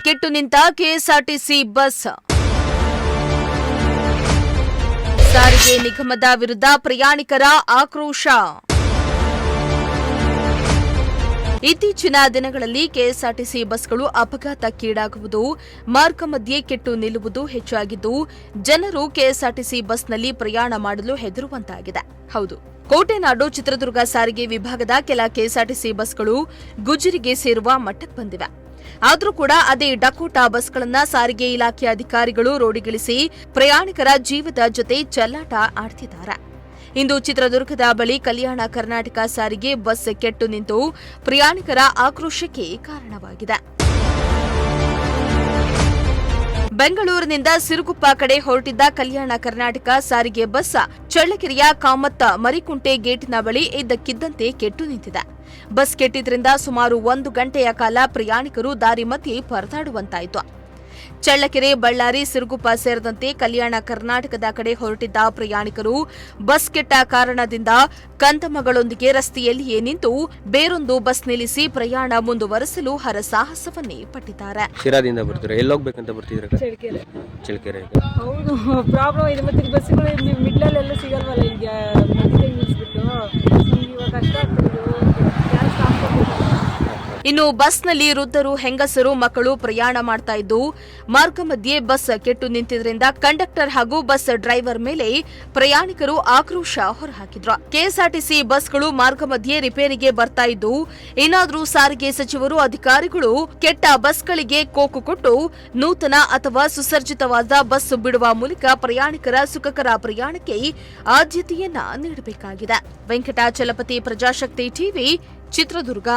ಕೆಟ್ಟು ನಿಂತ KSRTC bus. ಸಾರಿಗೆ ನಿಗಮದ ವಿರುದ್ಧ ಪ್ರಯಾಣಿಕರ ಆಕ್ರೋಶ. ಇತ್ತೀಚಿನ ದಿನಗಳಲ್ಲಿ ಕೆಎಸ್ಆರ್ಟಿಸಿ ಬಸ್ಗಳು ಅಪಘಾತಕ್ಕೀಡಾಗುವುದು, ಮಾರ್ಗ ಮಧ್ಯೆ ಕೆಟ್ಟು ನಿಲ್ಲುವುದು ಹೆಚ್ಚಾಗಿದ್ದು, ಜನರು ಕೆಎಸ್ಆರ್ಟಿಸಿ ಬಸ್ನಲ್ಲಿ ಪ್ರಯಾಣ ಮಾಡಲು ಹೆದರುವಂತಾಗಿದೆ. ಹೌದು, ಕೋಟೆನಾಡು ಚಿತ್ರದುರ್ಗ ಸಾರಿಗೆ ವಿಭಾಗದ ಕೆಲ ಕೆಎಸ್ಆರ್ಟಿಸಿ ಬಸ್ಗಳು ಗುಜರಿಗೆ ಸೇರುವ ಮಟ್ಟಕ್ಕೆ ಬಂದಿವೆ. ಆದರೂ ಕೂಡ ಅದೇ ಡಕೋಟಾ ಬಸ್ಗಳನ್ನ ಸಾರಿಗೆ ಇಲಾಖೆ ಅಧಿಕಾರಿಗಳು ರೋಡಿಗಿಳಿಸಿ ಪ್ರಯಾಣಿಕರ ಜೀವದ ಜೊತೆ ಚೆಲ್ಲಾಟ ಆಡ್ತಿದ್ದಾರೆ. ಇಂದು ಚಿತ್ರದುರ್ಗದ ಬಳಿ ಕಲ್ಯಾಣ ಕರ್ನಾಟಕ ಸಾರಿಗೆ ಬಸ್ ಕೆಟ್ಟು ನಿಂತು ಪ್ರಯಾಣಿಕರ ಆಕ್ರೋಶಕ್ಕೆ ಕಾರಣವಾಗಿದೆ. ಬೆಂಗಳೂರಿನಿಂದ ಸಿರುಗುಪ್ಪ ಕಡೆ ಹೊರಟಿದ್ದ ಕಲ್ಯಾಣ ಕರ್ನಾಟಕ ಸಾರಿಗೆ ಬಸ್ ಚಳ್ಳಕೆರೆಯ ಕಾಮತ್ತ ಮರಿಕುಂಟೆ ಗೇಟಿನ ಬಳಿ ಇದ್ದಕ್ಕಿದ್ದಂತೆ ಕೆಟ್ಟು ನಿಂತಿದೆ. ಬಸ್ ಕೆಟ್ಟಿದ್ರಿಂದ ಸುಮಾರು 1 ಗಂಟೆಯ ಕಾಲ ಪ್ರಯಾಣಿಕರು ದಾರಿ ಮಧ್ಯೆ ಪರದಾಡುವಂತಾಯಿತು. ಚಳ್ಳಕೆರೆ, ಬಳ್ಳಾರಿ, ಸಿರುಗುಪ್ಪ ಸೇರಿದಂತೆ ಕಲ್ಯಾಣ ಕರ್ನಾಟಕದ ಕಡೆ ಹೊರಟಿದ್ದ ಪ್ರಯಾಣಿಕರು ಬಸ್ ಕೆಟ್ಟ ಕಾರಣದಿಂದ ಕಂದಮ್ಮಗಳೊಂದಿಗೆ ರಸ್ತೆಯಲ್ಲಿಯೇ ನಿಂತು ಬೇರೊಂದು ಬಸ್ ನಿಲ್ಲಿಸಿ ಪ್ರಯಾಣ ಮುಂದುವರೆಸಲು ಹರಸಾಹಸವನ್ನೇ ಪಟ್ಟಿದ್ದಾರೆ. ಶಿರಾದಿಂದ ಬರ್ತಾರೆ, ಎಲ್ಲಿ ಹೋಗ್ಬೇಕಂತ ಬರ್ತಿದ್ರೆ? ಚಳ್ಳಕೆರೆ. ಹೌದು, ಪ್ರಾಬ್ಲಮ್ ಇದೆ. ಮತ್ತೆ ಬಸ್ಸುಗಳು ಮಿಡ್ಲಲ್ಲೆಲ್ಲ ಸಿಗಲ್ವಲ್ಲ, ಈಗ ಮಧ್ಯದಲ್ಲಿ ನಿಲ್ಲಿಸ್ಬಿಟ್ಟು ಇವಾಗ ಕಷ್ಟ ಆಗ್ತದೆ. ಇನ್ನು ಬಸ್ನಲ್ಲಿ ವೃದ್ಧರು, ಹೆಂಗಸರು, ಮಕ್ಕಳು ಪ್ರಯಾಣ ಮಾಡ್ತಾ ಇದ್ದು, ಮಾರ್ಗ ಮಧ್ಯೆ ಬಸ್ ಕೆಟ್ಟು ನಿಂತಿದ್ರಿಂದ ಕಂಡಕ್ಟರ್ ಹಾಗೂ ಬಸ್ ಡ್ರೈವರ್ ಮೇಲೆ ಪ್ರಯಾಣಿಕರು ಆಕ್ರೋಶ ಹೊರಹಾಕಿದ್ರು. ಕೆಎಸ್ಆರ್ಟಿಸಿ ಬಸ್ಗಳು ಮಾರ್ಗ ಮಧ್ಯೆ ರಿಪೇರಿಗೆ ಬರ್ತಾ ಇದ್ದು, ಏನಾದರೂ ಸಾರಿಗೆ ಸಚಿವರು, ಅಧಿಕಾರಿಗಳು ಕೆಟ್ಟ ಬಸ್ಗಳಿಗೆ ಕೋಕು ಕೊಟ್ಟು ನೂತನ ಅಥವಾ ಸುಸರ್ಜಿತವಾದ ಬಸ್ ಬಿಡುವ ಮೂಲಕ ಪ್ರಯಾಣಿಕರ ಸುಖಕರ ಪ್ರಯಾಣಕ್ಕೆ ಆದ್ಯತೆಯನ್ನ ನೀಡಬೇಕಾಗಿದೆ. ವೆಂಕಟಾಚಲಪತಿ, ಪ್ರಜಾಶಕ್ತಿ ಟಿವಿ, ಚಿತ್ರದುರ್ಗ.